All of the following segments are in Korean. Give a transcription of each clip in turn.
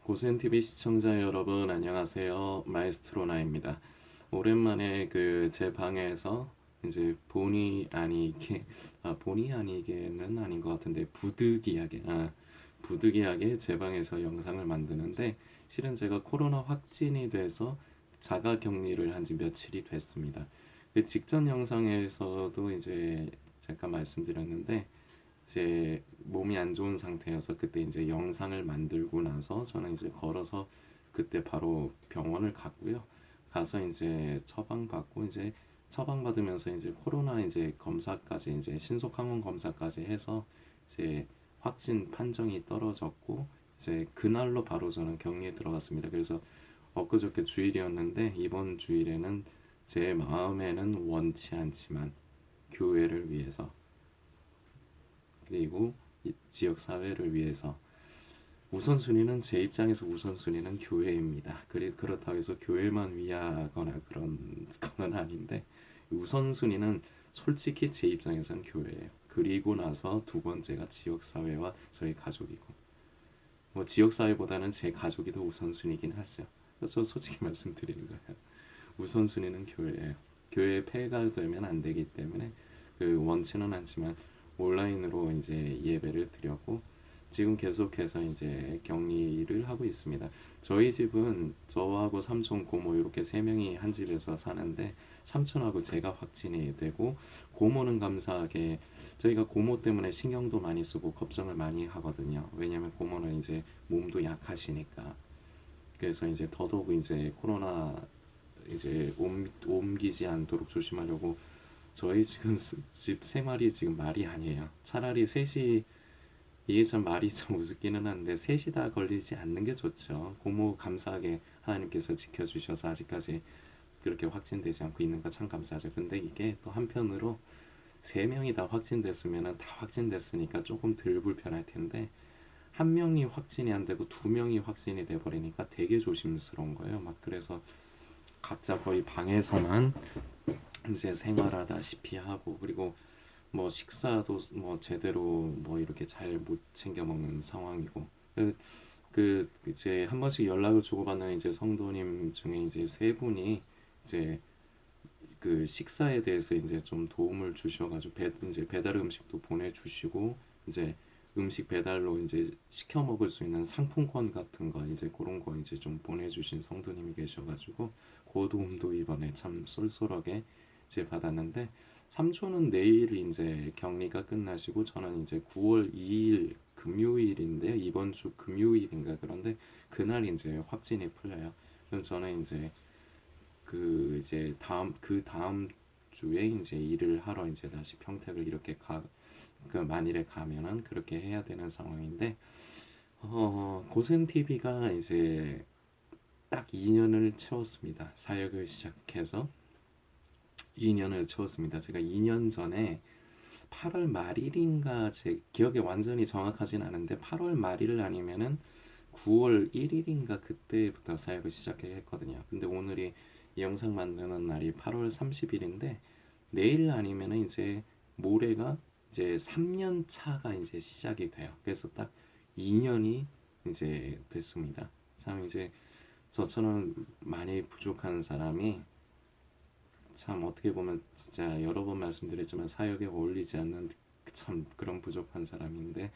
고센TV 시청자 여러분 안녕하세요. 마에스트로나입니다. 오랜만에 제 방에서 이제 본의 아니게는 아닌 것 같은데 부득이하게 제 방에서 영상을 만드는데 실은 제가 코로나 확진이 돼서 자가 격리를 한 지 며칠이 됐습니다. 그 직전 영상에서도 이제 잠깐 말씀드렸는데 제 몸이 안 좋은 상태여서 그때 이제 영상을 만들고 나서 저는 이제 걸어서 그때 바로 병원을 갔고요. 가서 이제 처방받고 이제 처방받으면서 이제 코로나 이제 검사까지 이제 신속 항원 검사까지 해서 이제 확진 판정이 떨어졌고 이제 그날로 바로 저는 격리에 들어갔습니다. 그래서 엊그저께 주일이었는데 이번 주일에는 제 마음에는 원치 않지만 교회를 위해서 그리고 지역 사회를 위해서 우선순위는 제 입장에서 우선순위는 교회입니다. 그렇다고 해서 교회만 위하거나 그런 건 아닌데 우선순위는 솔직히 제 입장에서는 교회예요. 그리고 나서 두 번째가 지역 사회와 저희 가족이고 뭐 지역 사회보다는 제 가족이 더 우선순위긴 하죠. 그래서 솔직히 말씀드리는 거예요. 우선순위는 교회예요. 교회에 폐해가 되면 안 되기 때문에 원치는 않지만 온라인으로 이제 예배를 드렸고 지금 계속해서 이제 격리를 하고 있습니다. 저희 집은 저하고 삼촌, 고모 이렇게 세 명이 한 집에서 사는데 삼촌하고 제가 확진이 되고 고모는 감사하게 저희가 고모 때문에 신경도 많이 쓰고 걱정을 많이 하거든요. 왜냐면 고모는 이제 몸도 약하시니까 그래서 이제 더더욱 이제 코로나 이제 옮기지 않도록 조심하려고 저희 지금 집 생활이 지금 말이 아니에요. 차라리 셋이 이게 참 말이 참 우습기는 한데 셋이 다 걸리지 않는 게 좋죠. 고모 감사하게 하나님께서 지켜주셔서 아직까지 그렇게 확진되지 않고 있는 거 참 감사하죠. 근데 이게 또 한편으로 세 명이 다 확진됐으면은 다 확진됐으니까 조금 덜 불편할 텐데 한 명이 확진이 안 되고 두 명이 확진이 돼 버리니까 되게 조심스러운 거예요. 막 그래서 각자 거의 방에서만 이제 생활하다시피 하고 그리고 뭐 식사도 뭐 제대로 뭐 이렇게 잘 못 챙겨 먹는 상황이고 이제 한 번씩 연락을 주고받는 이제 성도님 중에 이제 세 분이 이제 식사에 대해서 이제 좀 도움을 주셔가지고 이제 배달 음식도 보내주시고 이제 음식 배달로 이제 시켜 먹을 수 있는 상품권 같은 거 이제 그런 거 이제 좀 보내주신 성도님이 계셔가지고 그 도움도 이번에 참 쏠쏠하게 이제 받았는데 삼촌은 내일 이제 격리가 끝나시고 저는 이제 9월 2일 금요일인데 이번 주 금요일인가 그런데 그날 이제 확진이 풀려요. 그래서 저는 이제 이제 다음 주에 이제 일을 하러 이제 다시 평택을 이렇게 만일에 가면은 그렇게 해야 되는 상황인데 고센 TV가 이제 딱 2년을 채웠습니다. 사역을 시작해서 2년을 채웠습니다. 제가 2년 전에 8월 말일인가 제 기억에 완전히 정확하진 않은데 8월 말일 아니면은 9월 1일인가 그때부터 사역을 시작했거든요. 근데 오늘이 이 영상 만드는 날이 8월 30일인데 내일 아니면은 이제 모레가 이제 3년 차가 이제 시작이 돼요. 그래서 딱 2년이 이제 됐습니다. 참 이제 저처럼 많이 부족한 사람이 참 어떻게 보면 진짜 여러 번 말씀드렸지만 사역에 어울리지 않는 참 그런 부족한 사람인데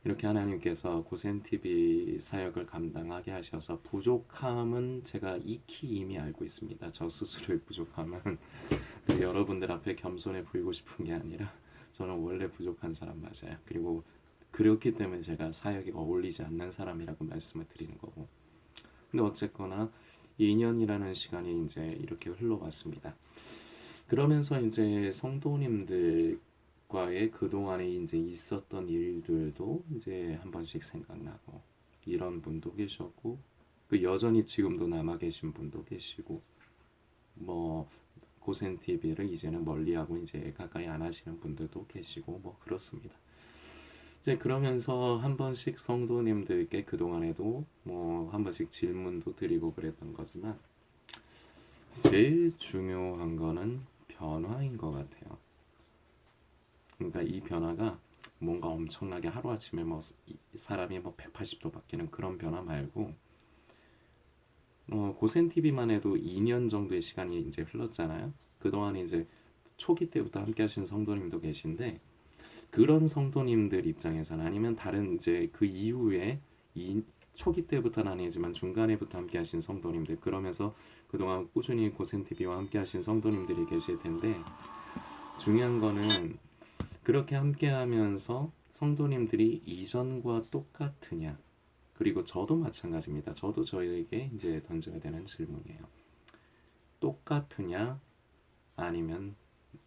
이렇게 하나님께서 고센 TV 사역을 감당하게 하셔서 부족함은 제가 익히 이미 알고 있습니다. 저 스스로의 부족함은 여러분들 앞에 겸손해 보이고 싶은 게 아니라 저는 원래 부족한 사람 맞아요. 그리고 그렇기 때문에 제가 사역에 어울리지 않는 사람이라고 말씀을 드리는 거고. 근데 어쨌거나 2년이라는 시간이 이제 이렇게 흘러왔습니다. 그러면서 이제 성도님들과의 그동안에 이제 있었던 일들도 이제 한 번씩 생각나고 이런 분도 계셨고 여전히 지금도 남아 계신 분도 계시고 뭐 고센 TV를 이제는 멀리하고 이제 가까이 안 하시는 분들도 계시고 뭐 그렇습니다. 이제 그러면서 한 번씩 성도님들께 그동안에도 뭐 한 번씩 질문도 드리고 그랬던 거지만 제일 중요한 거는 변화인 것 같아요. 그러니까 이 변화가 뭔가 엄청나게 하루아침에 뭐 사람이 뭐 180도 바뀌는 그런 변화 말고 고센 TV만 해도 2년 정도의 시간이 이제 흘렀잖아요. 그동안 이제 초기 때부터 함께 하신 성도님도 계신데 그런 성도님들 입장에서는 아니면 다른 이제 그 이후에 이 초기 때부터는 아니지만 중간에부터 함께 하신 성도님들 그러면서 그동안 꾸준히 고센 TV와 함께 하신 성도님들이 계실 텐데 중요한 거는 그렇게 함께 하면서 성도님들이 이전과 똑같으냐 그리고 저도 마찬가지입니다. 저도 저에게 이제 던져야 되는 질문이에요. 똑같으냐 아니면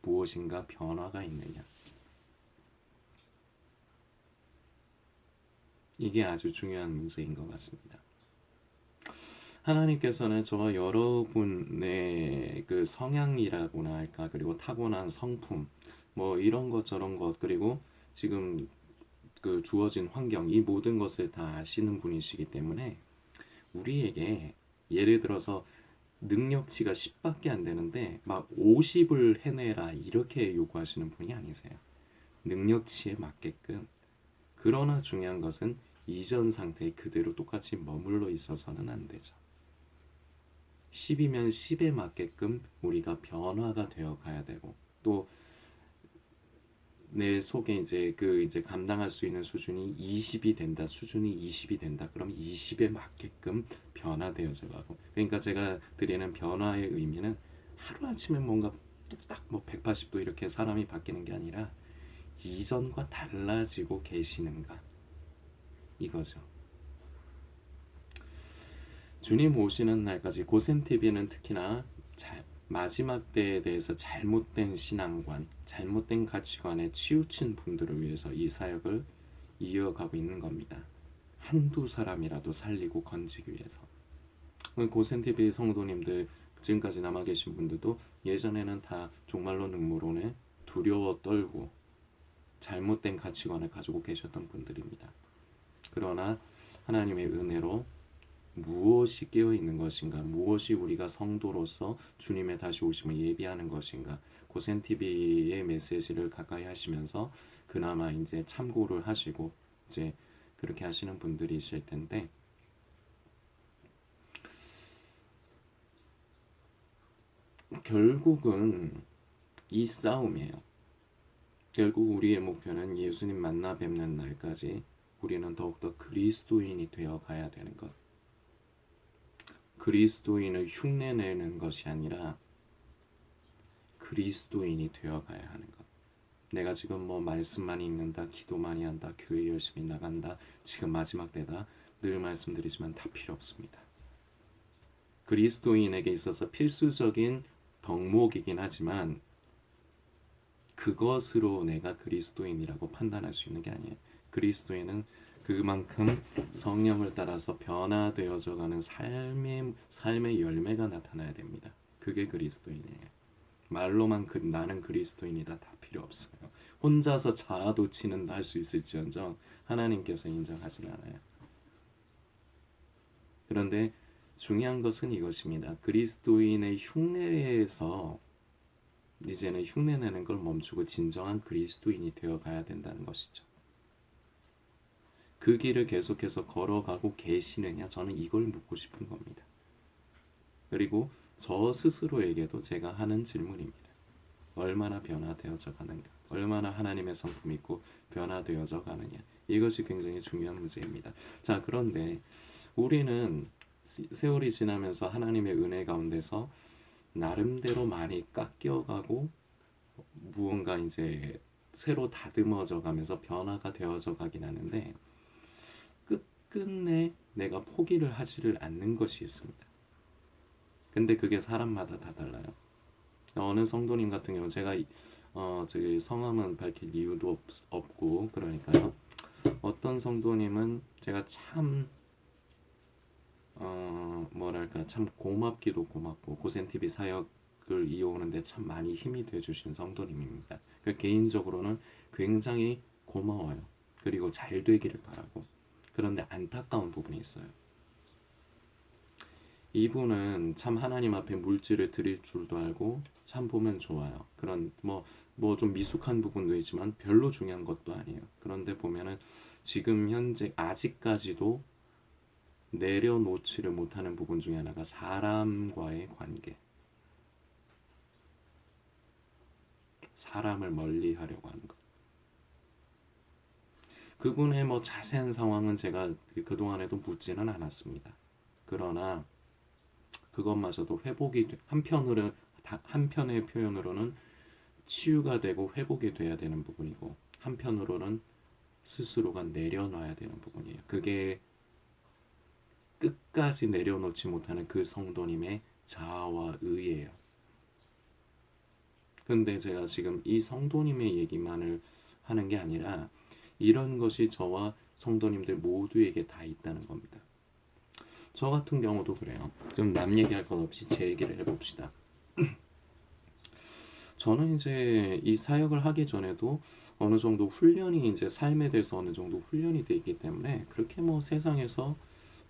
무엇인가 변화가 있느냐 이게 아주 중요한 문제인 것 같습니다. 하나님께서는 저와 여러분의 그 성향이라고나 할까 그리고 타고난 성품 뭐 이런 것 저런 것 그리고 지금 그 주어진 환경 이 모든 것을 다 아시는 분이시기 때문에 우리에게 예를 들어서 능력치가 10밖에 안 되는데 막 50을 해내라 이렇게 요구하시는 분이 아니세요. 능력치에 맞게끔 그러나 중요한 것은 이전 상태에 그대로 똑같이 머물러 있어서는 안 되죠. 10이면 10에 맞게끔 우리가 변화가 되어 가야 되고 또 내 속에 이제 감당할 수 있는 수준이 20이 된다. 수준이 20이 된다. 그럼 20에 맞게끔 변화되어져 가고. 그러니까 제가 드리는 변화의 의미는 하루아침에 뭔가 뚝딱 뭐 180도 이렇게 사람이 바뀌는 게 아니라 이전과 달라지고 계시는가 이거죠. 주님 오시는 날까지 고센 TV는 특히나 마지막 때에 대해서 잘못된 신앙관, 잘못된 가치관에 치우친 분들을 위해서 이 사역을 이어가고 있는 겁니다. 한두 사람이라도 살리고 건지기 위해서. 고센 TV 성도님들 지금까지 남아 계신 분들도 예전에는 다 종말론 음모론에 두려워 떨고 잘못된 가치관을 가지고 계셨던 분들입니다. 그러나 하나님의 은혜로 무엇이 깨어 있는 것인가? 무엇이 우리가 성도로서 주님의 다시 오심을 예비하는 것인가? 고센 TV의 메시지를 가까이 하시면서 그나마 이제 참고를 하시고 이제 그렇게 하시는 분들이 있을 텐데 결국은 이 싸움이에요. 결국 우리의 목표는 예수님 만나 뵙는 날까지 우리는 더욱더 그리스도인이 되어 가야 되는 것. 그리스도인을 흉내내는 것이 아니라 그리스도인이 되어가야 하는 것. 내가 지금 뭐 말씀 많이 읽는다, 기도 많이 한다, 교회 열심히 나간다, 지금 마지막 때다. 늘 말씀드리지만 다 필요 없습니다. 그리스도인에게 있어서 필수적인 덕목이긴 하지만 그것으로 내가 그리스도인이라고 판단할 수 있는 게 아니에요. 그리스도인은 그만큼 성령을 따라서 변화되어져 가는 삶의 열매가 나타나야 됩니다. 그게 그리스도인이에요. 말로만 나는 그리스도인이다 다 필요 없어요. 혼자서 자아도취는 할 수 있을지언정 하나님께서 인정하지 않아요. 그런데 중요한 것은 이것입니다. 그리스도인의 흉내에서 이제는 흉내내는 걸 멈추고 진정한 그리스도인이 되어 가야 된다는 것이죠. 그 길을 계속해서 걸어가고 계시느냐 저는 이걸 묻고 싶은 겁니다. 그리고 저 스스로에게도 제가 하는 질문입니다. 얼마나 변화되어져 가는가 얼마나 하나님의 성품 있고 변화되어져 가느냐 이것이 굉장히 중요한 문제입니다. 자 그런데 우리는 세월이 지나면서 하나님의 은혜 가운데서 나름대로 많이 깎여가고 무언가 이제 새로 다듬어져 가면서 변화가 되어져 가긴 하는데 끝끝내 내가 포기를 하지를 않는 것이 있습니다. 근데 그게 사람마다 다 달라요. 어느 성도님 같은 경우 제가 저기 성함은 밝힐 이유도 없고 그러니까요. 어떤 성도님은 제가 참 뭐랄까 참 고맙기도 고맙고 고센 TV 사역을 이어오는데 참 많이 힘이 돼주신 성도님입니다. 개인적으로는 굉장히 고마워요. 그리고 잘 되기를 바라고. 그런데 안타까운 부분이 있어요. 이분은 참 하나님 앞에 물질을 드릴 줄도 알고 참 보면 좋아요. 그런 뭐 좀 미숙한 부분도 있지만 별로 중요한 것도 아니에요. 그런데 보면은 지금 현재 아직까지도 내려놓지를 못하는 부분 중에 하나가 사람과의 관계. 사람을 멀리 하려고 하는 것. 그분의 뭐 자세한 상황은 제가 그동안에도 묻지는 않았습니다. 그러나 그것마저도 한편의 표현으로는 치유가 되고 회복이 돼야 되는 부분이고 한편으로는 스스로가 내려놔야 되는 부분이에요. 그게 끝까지 내려놓지 못하는 그 성도님의 자아와 의예요. 근데 제가 지금 이 성도님의 얘기만을 하는 게 아니라 이런 것이 저와 성도님들 모두에게 다 있다는 겁니다. 저 같은 경우도 그래요. 좀 남 얘기할 것 없이 제 얘기를 해봅시다. 저는 이제 이 사역을 하기 전에도 어느 정도 훈련이 이제 삶에 대해서 어느 정도 훈련이 돼 있기 때문에 그렇게 뭐 세상에서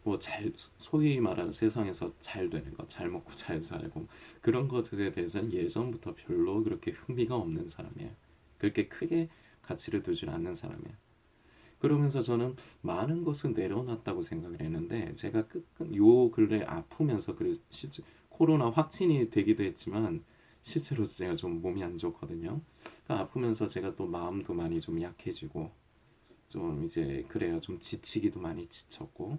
뭐 잘 소위 말하는 세상에서 잘 되는 거, 잘 먹고 잘 살고 그런 것들에 대해서는 예전부터 별로 그렇게 흥미가 없는 사람이에요. 그렇게 크게 가치를 두지 않는 사람이에요. 그러면서 저는 많은 것을 내려놨다고 생각을 했는데 제가 요 근래 아프면서 코로나 확진이 되기도 했지만 실제로 제가 좀 몸이 안 좋거든요. 그러니까 아프면서 제가 또 마음도 많이 좀 약해지고 좀 이제 그래요. 좀 지치기도 많이 지쳤고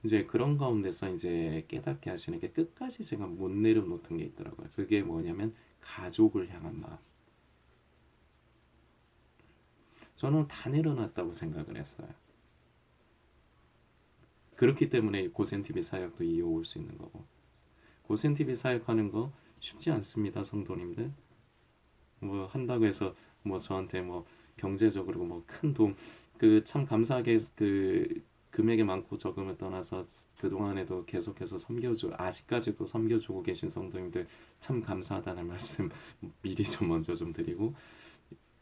이제 그런 가운데서 이제 깨닫게 하시는 게 끝까지 제가 못 내려놓던 게 있더라고요. 그게 뭐냐면 가족을 향한 마음. 저는 다 내려놨다고 생각을 했어요. 그렇기 때문에 고센TV 사역도 이어올 수 있는 거고 고센TV 사역하는 거 쉽지 않습니다. 성도님들 뭐 한다고 해서 뭐 저한테 뭐 경제적으로 뭐 큰 도움 그 참 감사하게 그 금액이 많고 적음을 떠나서 그동안에도 계속해서 아직까지도 섬겨주고 계신 성도님들 참 감사하다는 말씀 미리 좀 먼저 좀 드리고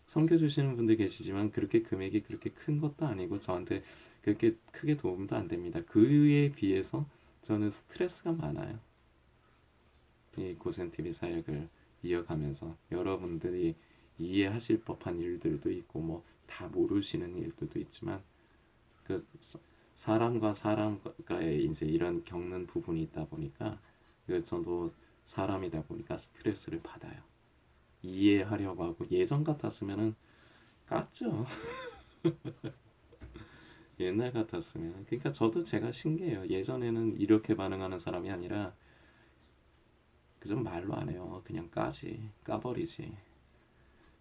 섬겨주시는 분들 계시지만 그렇게 금액이 그렇게 큰 것도 아니고 저한테 그렇게 크게 도움도 안 됩니다. 그에 비해서 저는 스트레스가 많아요. 이 고센TV 사역을 이어가면서 여러분들이 이해하실 법한 일들도 있고 뭐 다 모르시는 일들도 있지만 그 사람과 사람과의 이제 이런 겪는 부분이 있다 보니까 저도 사람이다 보니까 스트레스를 받아요. 이해하려고 하고 예전 같았으면은 깠죠. 옛날 같았으면 그러니까 저도 제가 신기해요. 예전에는 이렇게 반응하는 사람이 아니라 그저 말로 안 해요. 그냥 까버리지.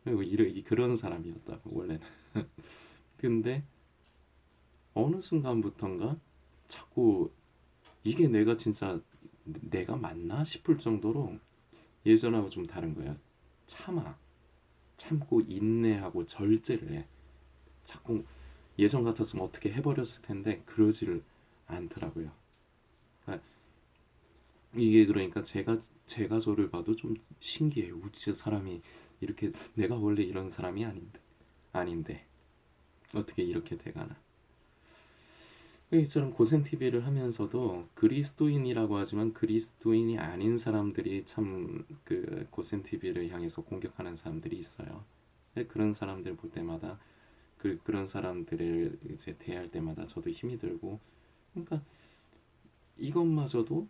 그리고 그런 사람이었다고 원래는. 근데 어느 순간부턴가 자꾸 이게 내가 진짜 내가 맞나 싶을 정도로 예전하고 좀 다른 거야. 참고 인내하고 절제를 해. 자꾸 예전 같았으면 어떻게 해버렸을 텐데 그러지를 않더라고요. 그러니까 이게 그러니까 제가 저를 봐도 좀 신기해요. 우치 사람이 이렇게 내가 원래 이런 사람이 아닌데 어떻게 이렇게 돼가나. 저는 고생 TV를 하면서도 그리스도인이라고 하지만 그리스도인이 아닌 사람들이 참 그 고생 TV를 향해서 공격하는 사람들이 있어요. 그런 사람들 볼 때마다 그런 사람들을 이제 대할 때마다 저도 힘이 들고 그러니까 이것마저도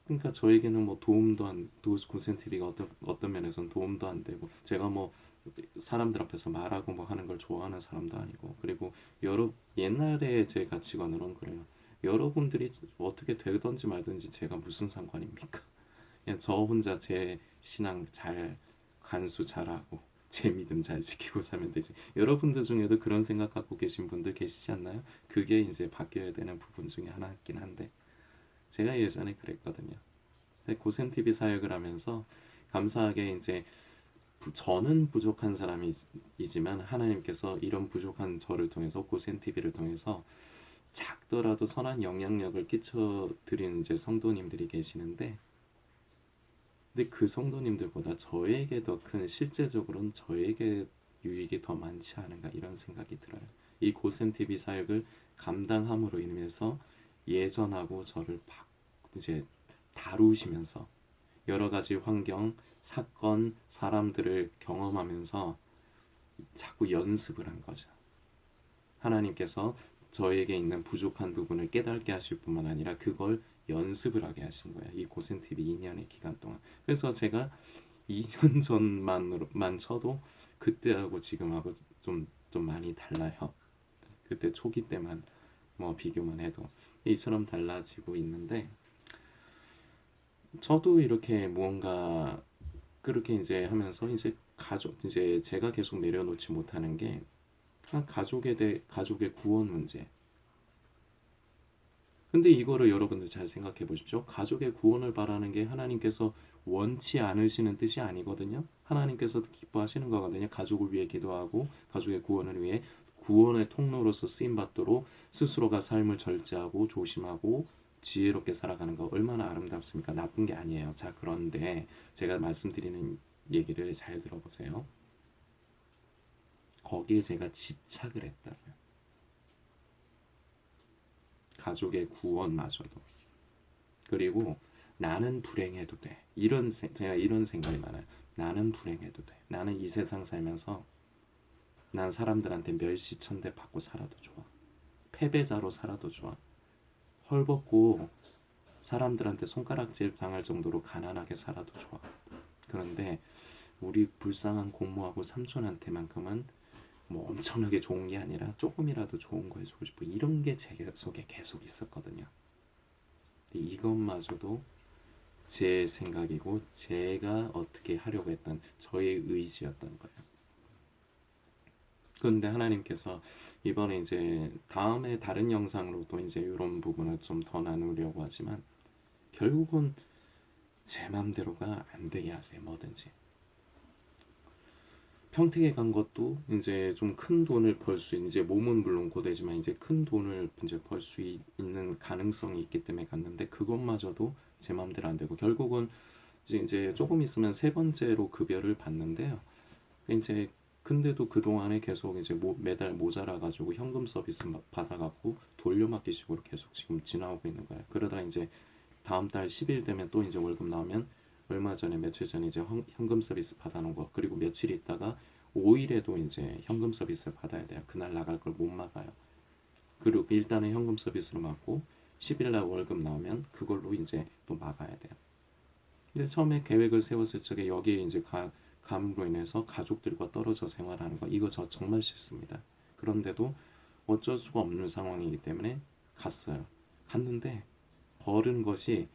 그러니까 저에게는 뭐 고센 TV가 어떤 면에서는 도움도 안 되고 제가 뭐 사람들 앞에서 말하고 뭐 하는 걸 좋아하는 사람도 아니고 그리고 옛날에 제 가치관으로는 그래요. 여러분들이 어떻게 되든지 말든지 제가 무슨 상관입니까? 그냥 저 혼자 제 신앙 잘 간수 잘하고 제 믿음 잘 지키고 살면 되지. 여러분들 중에도 그런 생각 갖고 계신 분들 계시지 않나요? 그게 이제 바뀌어야 되는 부분 중에 하나긴 한데 제가 예전에 그랬거든요. 근데 고센 TV 사역을 하면서 감사하게 이제 저는 부족한 사람이지만 하나님께서 이런 부족한 저를 통해서 고센 TV를 통해서 작더라도 선한 영향력을 끼쳐 드리는 이제 성도님들이 계시는데 근데 그 성도님들보다 저에게 더 큰 실제적으로는 저에게 유익이 더 많지 않은가 이런 생각이 들어요. 이 고센 TV 사역을 감당함으로 인해서 예전하고 저를 이제 다루시면서 여러 가지 환경, 사건, 사람들을 경험하면서 자꾸 연습을 한 거죠. 하나님께서 저에게 있는 부족한 부분을 깨닫게 하실 뿐만 아니라 그걸 연습을 하게 하신 거예요. 이 고센 TV 2년의 기간 동안. 그래서 제가 2년 전만으로만 쳐도 그때하고 지금하고 좀 많이 달라요. 그때 초기 때만 뭐 비교만 해도 이처럼 달라지고 있는데, 저도 이렇게 무언가 그렇게 이제 하면서 이제 이제 제가 계속 내려놓지 못하는 게 가족의 구원 문제. 근데 이거를 여러분들 잘 생각해 보십시오. 가족의 구원을 바라는 게 하나님께서 원치 않으시는 뜻이 아니거든요. 하나님께서 기뻐하시는 거거든요. 가족을 위해 기도하고 가족의 구원을 위해 구원의 통로로서 쓰임 받도록 스스로가 삶을 절제하고 조심하고 지혜롭게 살아가는 거 얼마나 아름답습니까? 나쁜 게 아니에요. 자, 그런데 제가 말씀드리는 얘기를 잘 들어보세요. 거기에 제가 집착을 했다고요. 가족의 구원마저도. 그리고 나는 불행해도 돼. 제가 이런 생각이 많아요. 나는 불행해도 돼. 나는 이 세상 살면서 난 사람들한테 멸시천대 받고 살아도 좋아. 패배자로 살아도 좋아. 헐벗고 사람들한테 손가락질 당할 정도로 가난하게 살아도 좋아. 그런데 우리 불쌍한 고모하고 삼촌한테만큼은 뭐 엄청나게 좋은 게 아니라 조금이라도 좋은 거 해주고 싶고, 이런 게 제 속에 계속 있었거든요. 근데 이것마저도 제 생각이고 제가 어떻게 하려고 했던 저의 의지였던 거예요. 그런데 하나님께서 이번에 이제 다음에 다른 영상으로 또 이제 이런 부분을 좀 더 나누려고 하지만, 결국은 제 맘대로가 안 되게 하세요. 뭐든지. 평택에 간 것도 이제 좀 큰 돈을 벌 수 이제 몸은 물론 고되지만 이제 큰 돈을 이제 벌 수 있는 가능성이 있기 때문에 갔는데, 그것마저도 제 마음대로 안 되고 결국은 이제 조금 있으면 세 번째로 급여를 받는데요. 이제 근데도 그 동안에 계속 이제 매달 모자라 가지고 현금 서비스 받아갖고 돌려막기식으로 계속 지금 지나오고 있는 거예요. 그러다 이제 다음 달 10일 되면 또 이제 월급 나오면, 얼마 전에 며칠 전에 이제 현금 서비스 받아놓은 거, 그리고 며칠 있다가 5일에도 이제 현금 서비스 받아야 돼요. 그날 나갈 걸 못 막아요. 그리고 일단은 현금 서비스로 막고 10일 날 월급 나오면 그걸로 이제 또 막아야 돼요. 근데 처음에 계획을 세웠을 적에 여기에 이제 감으로 인해서 가족들과 떨어져 생활하는 거, 이거 저 정말 싫습니다. 그런데도 어쩔 수가 없는 상황이기 때문에 갔어요. 갔는데 버는 것이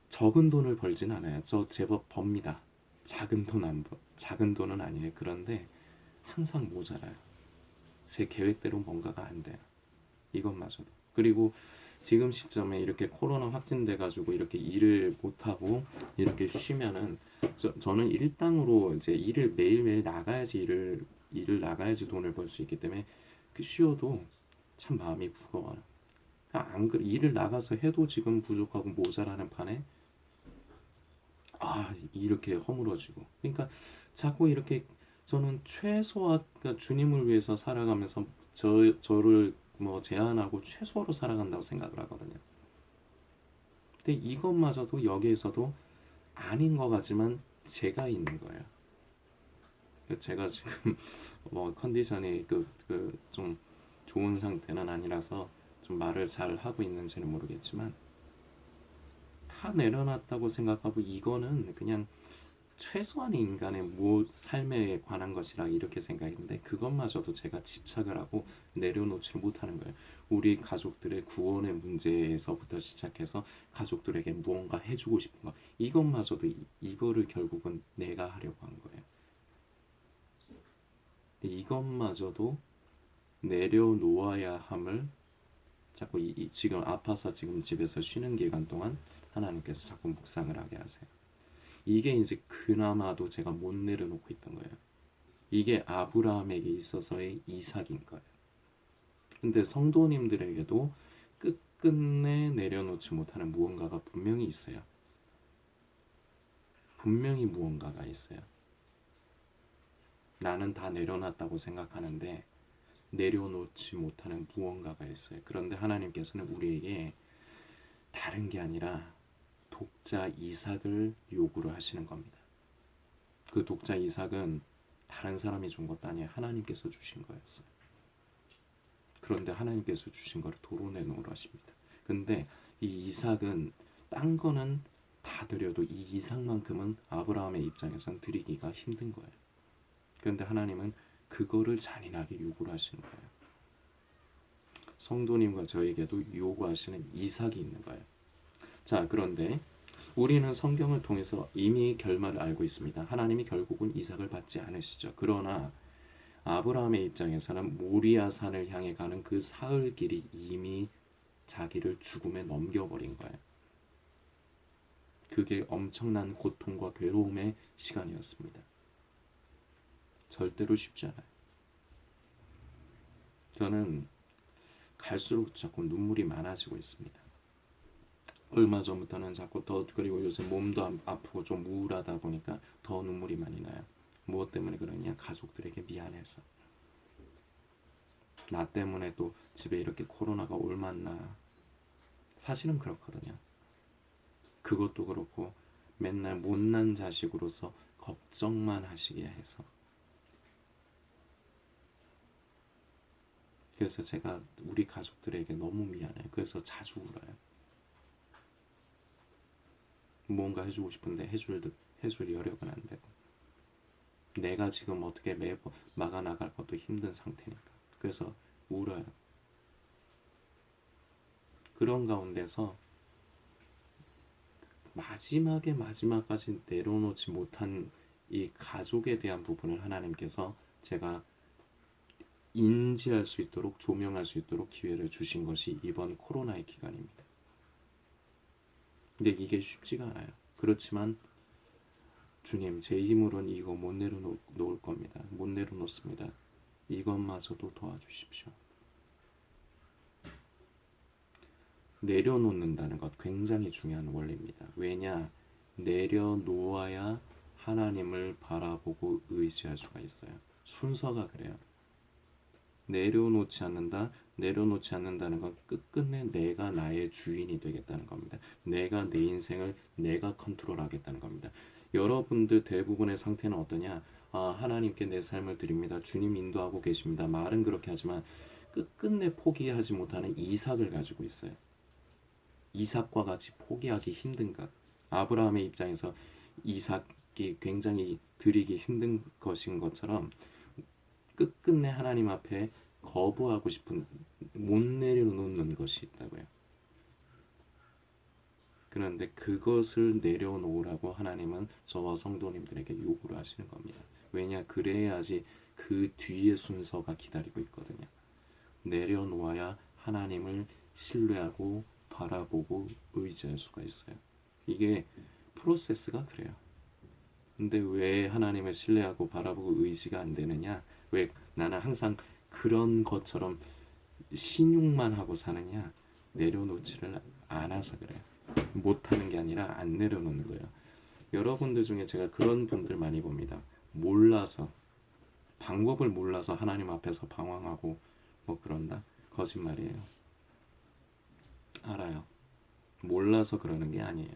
적은 돈을 벌진 않아요. 저 제법 법니다. 작은 돈은 아니에요. 그런데 항상 모자라요. 제 계획대로 뭔가가 안 돼요. 이것마저도. 그리고 지금 시점에 이렇게 코로나 확진돼 가지고 이렇게 일을 못 하고 이렇게 쉬면은, 저는 일당으로 이제 일을 매일매일 나가야지 일을 나가야지 돈을 벌 수 있기 때문에 그 쉬어도 참 마음이 무거워요. 안 그래, 일을 나가서 해도 지금 부족하고 모자라는 판에 이렇게 허물어지고. 그러니까 자꾸 이렇게 저는 그러니까 주님을 위해서 살아가면서 저를 뭐 제한하고 최소로 살아간다고 생각을 하거든요. 근데 이것마저도 여기에서도 아닌 것 같지만 제가 있는 거예요. 제가 지금 뭐 컨디션이 좀 좋은 상태는 아니라서 좀 말을 잘 하고 있는지는 모르겠지만, 다 내려놨다고 생각하고 이거는 그냥 최소한의 인간의 삶에 관한 것이라 이렇게 생각했는데, 그것마저도 제가 집착을 하고 내려놓지 못하는 거예요. 우리 가족들의 구원의 문제에서부터 시작해서 가족들에게 무언가 해주고 싶은 거, 이것마저도 이거를 결국은 내가 하려고 한 거예요. 이것마저도 내려놓아야 함을 자꾸 지금 아파서 지금 집에서 쉬는 기간 동안 하나님께서 자꾸 묵상을 하게 하세요. 이게 이제 그나마도 제가 못 내려놓고 있던 거예요. 이게 아브라함에게 있어서의 이삭인 거예요. 근데 성도님들에게도 끝끝내 내려놓지 못하는 무언가가 분명히 있어요. 분명히 무언가가 있어요. 나는 다 내려놨다고 생각하는데 내려놓지 못하는 무언가가 있어요. 그런데 하나님께서는 우리에게 다른 게 아니라 독자 이삭을 요구를 하시는 겁니다. 그 독자 이삭은 다른 사람이 준 것도 아니에요. 하나님께서 주신 거였어요. 그런데 하나님께서 주신 거를 도로 내놓으라 하십니다. 근데 이 이삭은 딴 거는 다 드려도 이 이삭만큼은 아브라함의 입장에선 드리기가 힘든 거예요. 그런데 하나님은 그거를 잔인하게 요구를 하시는 거예요. 성도님과 저에게도 요구하시는 이삭이 있는 거예요. 자, 그런데 우리는 성경을 통해서 이미 결말을 알고 있습니다. 하나님이 결국은 이삭을 받지 않으시죠. 그러나 아브라함의 입장에서는 모리아 산을 향해 가는 그 사흘 길이 이미 자기를 죽음에 넘겨버린 거예요. 그게 엄청난 고통과 괴로움의 시간이었습니다. 절대로 쉽지 않아요. 저는 갈수록 자꾸 눈물이 많아지고 있습니다. 얼마 전부터는 자꾸 더, 그리고 요새 몸도 아프고 좀 우울하다 보니까 더 눈물이 많이 나요. 무엇 때문에 그러냐? 가족들에게 미안해서. 나 때문에 또 집에 이렇게 코로나가 올 만나. 사실은 그렇거든요. 그것도 그렇고 맨날 못난 자식으로서 걱정만 하시게 해서. 그래서 제가 우리 가족들에게 너무 미안해요. 그래서 자주 울어요. 뭔가 해주고 싶은데 해줄 여력은 안 되고, 내가 지금 어떻게 매번 막아 나갈 것도 힘든 상태니까. 그래서 울어요. 그런 가운데서 마지막까지 내려놓지 못한 이 가족에 대한 부분을 하나님께서 제가 인지할 수 있도록, 조명할 수 있도록 기회를 주신 것이 이번 코로나의 기간입니다. 근데 이게 쉽지가 않아요. 그렇지만 주님, 제 힘으로는 이거 못 내려놓을 겁니다. 못 내려놓습니다. 이것마저도 도와주십시오. 내려놓는다는 것 굉장히 중요한 원리입니다. 왜냐? 내려놓아야 하나님을 바라보고 의지할 수가 있어요. 순서가 그래요. 내려놓지 않는다는 건 끝끝내 내가 나의 주인이 되겠다는 겁니다. 내가 내 인생을 내가 컨트롤하겠다는 겁니다. 여러분들 대부분의 상태는 어떠냐? 하나님께 내 삶을 드립니다. 주님 인도하고 계십니다. 말은 그렇게 하지만 끝끝내 포기하지 못하는 이삭을 가지고 있어요. 이삭과 같이 포기하기 힘든 것. 아브라함의 입장에서 이삭이 굉장히 드리기 힘든 것인 것처럼 끝끝내 하나님 앞에 거부하고 싶은, 못 내려놓는 것이 있다고요. 그런데 그것을 내려놓으라고 하나님은 저와 성도님들에게 요구를 하시는 겁니다. 왜냐? 그래야지 그 뒤의 순서가 기다리고 있거든요. 내려놓아야 하나님을 신뢰하고 바라보고 의지할 수가 있어요. 이게 프로세스가 그래요. 근데 왜 하나님을 신뢰하고 바라보고 의지가 안 되느냐? 왜 나는 항상 그런 것처럼 신용만 하고 사느냐? 내려놓지를 않아서 그래요. 못하는 게 아니라 안 내려놓는 거예요. 여러분들 중에 제가 그런 분들 많이 봅니다. 몰라서, 방법을 몰라서 하나님 앞에서 방황하고 뭐 그런다? 거짓말이에요. 알아요. 몰라서 그러는 게 아니에요.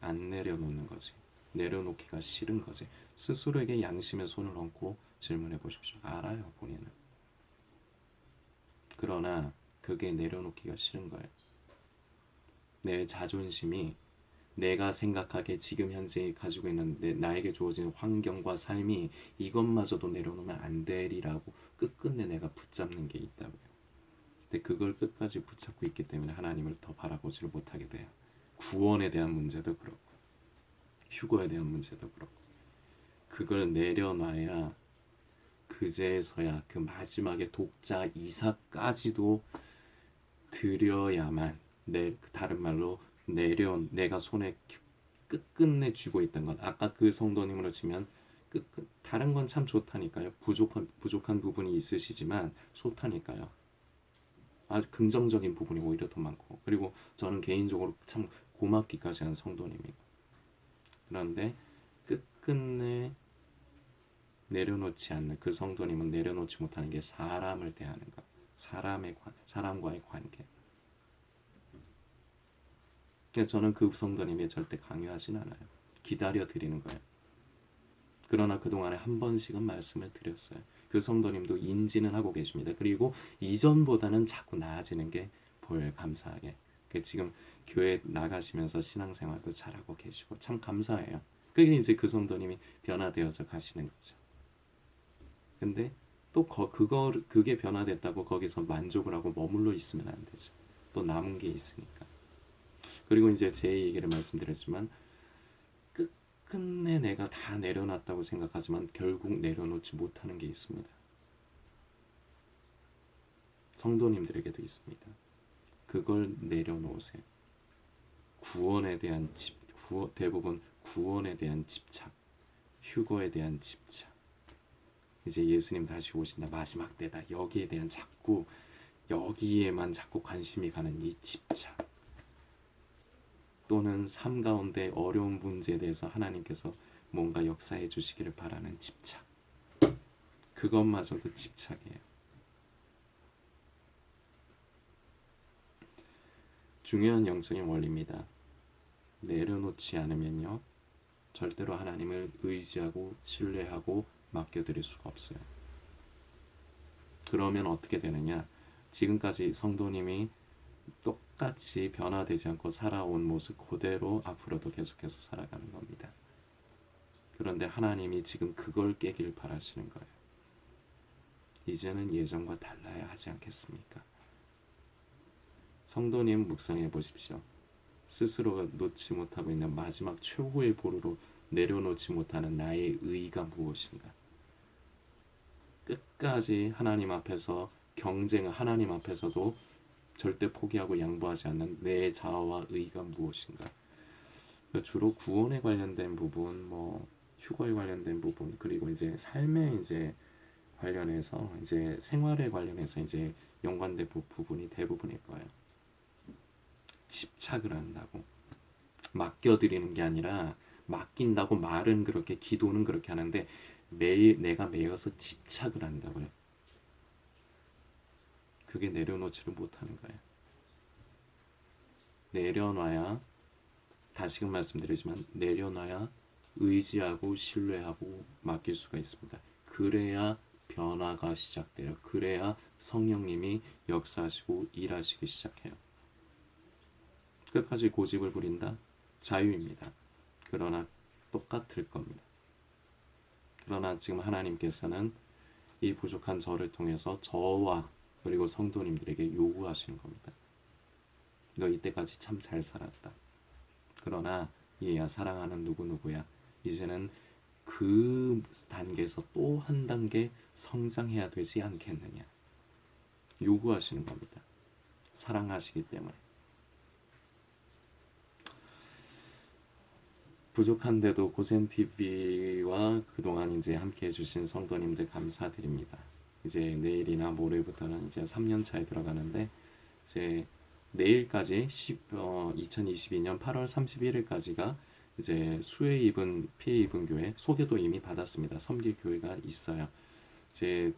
안 내려놓는 거지. 내려놓기가 싫은 거지. 스스로에게 양심의 손을 얹고 질문해 보십시오. 알아요, 본인은. 그러나 그게 내려놓기가 싫은 거예요. 내 자존심이, 내가 생각하기에 지금 현재 가지고 있는 나에게 주어진 환경과 삶이 이것마저도 내려놓으면 안 되리라고 끝끝내 내가 붙잡는 게 있다고요. 근데 그걸 끝까지 붙잡고 있기 때문에 하나님을 더 바라보지를 못하게 돼요. 구원에 대한 문제도 그렇고 휴거에 대한 문제도 그렇고, 그걸 내려놔야 그제서야 그 마지막에 독자 이삭까지도 드려야만, 다른 말로 내가 손에 끝끝내 쥐고 있던 것, 아까 그 성도님으로 치면 다른 건 참 좋다니까요. 부족한 부분이 있으시지만 좋다니까요. 아주 긍정적인 부분이 오히려 더 많고, 그리고 저는 개인적으로 참 고맙기까지 한 성도님이고. 그런데 끝끝내 내려놓지 않는 그 성도님은 내려놓지 못하는 게 사람을 대하는 것, 사람과의 관계. 그래서 저는 그 성도님이 절대 강요하진 않아요. 기다려 드리는 거예요. 그러나 그동안에 한 번씩은 말씀을 드렸어요. 그 성도님도 인지는 하고 계십니다. 그리고 이전보다는 자꾸 나아지는 게 보여요. 감사하게. 지금 교회 나가시면서 신앙생활도 잘하고 계시고 참 감사해요. 그게 이제 그 성도님이 변화되어서 가시는 거죠. 근데 또 그게 변화됐다고 거기서 만족을 하고 머물러 있으면 안 되죠. 또 남은 게 있으니까. 그리고 이제 제 얘기를 말씀드렸지만 끝내 내가 다 내려놨다고 생각하지만 결국 내려놓지 못하는 게 있습니다. 성도님들에게도 있습니다. 그걸 내려놓으세요. 대부분 구원에 대한 집착, 휴거에 대한 집착. 이제 예수님 다시 오신다, 마지막 때다. 여기에만 자꾸 관심이 가는 이 집착. 또는 삶 가운데 어려운 문제에 대해서 하나님께서 뭔가 역사해 주시기를 바라는 집착. 그것마저도 집착이에요. 중요한 영적인 원리입니다. 내려놓지 않으면요, 절대로 하나님을 의지하고 신뢰하고 맡겨드릴 수가 없어요. 그러면 어떻게 되느냐? 지금까지 성도님이 똑같이 변화되지 않고 살아온 모습 그대로 앞으로도 계속해서 살아가는 겁니다. 그런데 하나님이 지금 그걸 깨길 바라시는 거예요. 이제는 예전과 달라야 하지 않겠습니까? 성도님 묵상해 보십시오. 스스로가 놓지 못하고 있는 마지막 최고의 보루로 내려놓지 못하는 나의 의가 무엇인가? 끝까지 하나님 앞에서 경쟁을 하나님 앞에서도 절대 포기하고 양보하지 않는 내 자아와 의가 무엇인가? 주로 구원에 관련된 부분, 휴거에 관련된 부분, 그리고 이제 삶에 이제 관련해서 이제 생활에 관련해서 이제 연관된 부분이 대부분일 거예요. 집착을 한다고 맡겨드리는 게 아니라 맡긴다고 말은 그렇게 기도는 그렇게 하는데 매일 내가 매여서 집착을 한다고요. 그게 내려놓지를 못하는 거예요. 내려놔야 다시금 말씀드리지만 내려놔야 의지하고 신뢰하고 맡길 수가 있습니다. 그래야 변화가 시작돼요. 그래야 성령님이 역사하시고 일하시기 시작해요. 끝까지 고집을 부린다? 자유입니다. 그러나 똑같을 겁니다. 그러나 지금 하나님께서는 이 부족한 저를 통해서 저와 그리고 성도님들에게 요구하시는 겁니다. 너 이때까지 참 잘 살았다. 그러나 얘야, 사랑하는 누구누구야, 이제는 그 단계에서 또 한 단계 성장해야 되지 않겠느냐. 요구하시는 겁니다. 사랑하시기 때문에. 부족한데도 고센TV와 그동안 이제 함께 해주신 성도님들 감사드립니다. 이제 내일이나 모레부터는 이제 3년 차에 들어가는데, 이제 내일까지 2022년 8월 31일까지가 이제 피해 입은 교회 소개도 이미 받았습니다. 섬길 교회가 있어요. 이제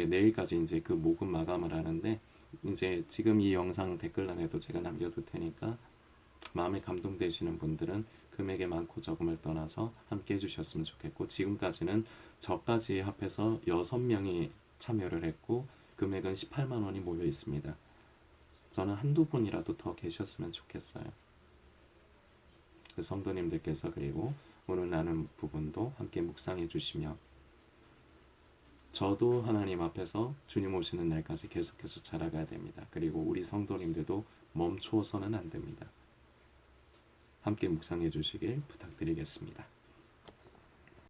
내일까지 이제 그 모금 마감을 하는데, 이제 지금 이 영상 댓글란에도 제가 남겨둘 테니까 마음에 감동되시는 분들은 금액의 많고 적음을 떠나서 함께 해주셨으면 좋겠고, 지금까지는 저까지 합해서 6명이 참여를 했고 금액은 18만 원이 모여 있습니다. 저는 한두 분이라도 더 계셨으면 좋겠어요. 그 성도님들께서 그리고 오늘 나눈 부분도 함께 묵상해 주시며, 저도 하나님 앞에서 주님 오시는 날까지 계속해서 자라가야 됩니다. 그리고 우리 성도님들도 멈추어서는 안 됩니다. 함께 묵상해 주시길 부탁드리겠습니다.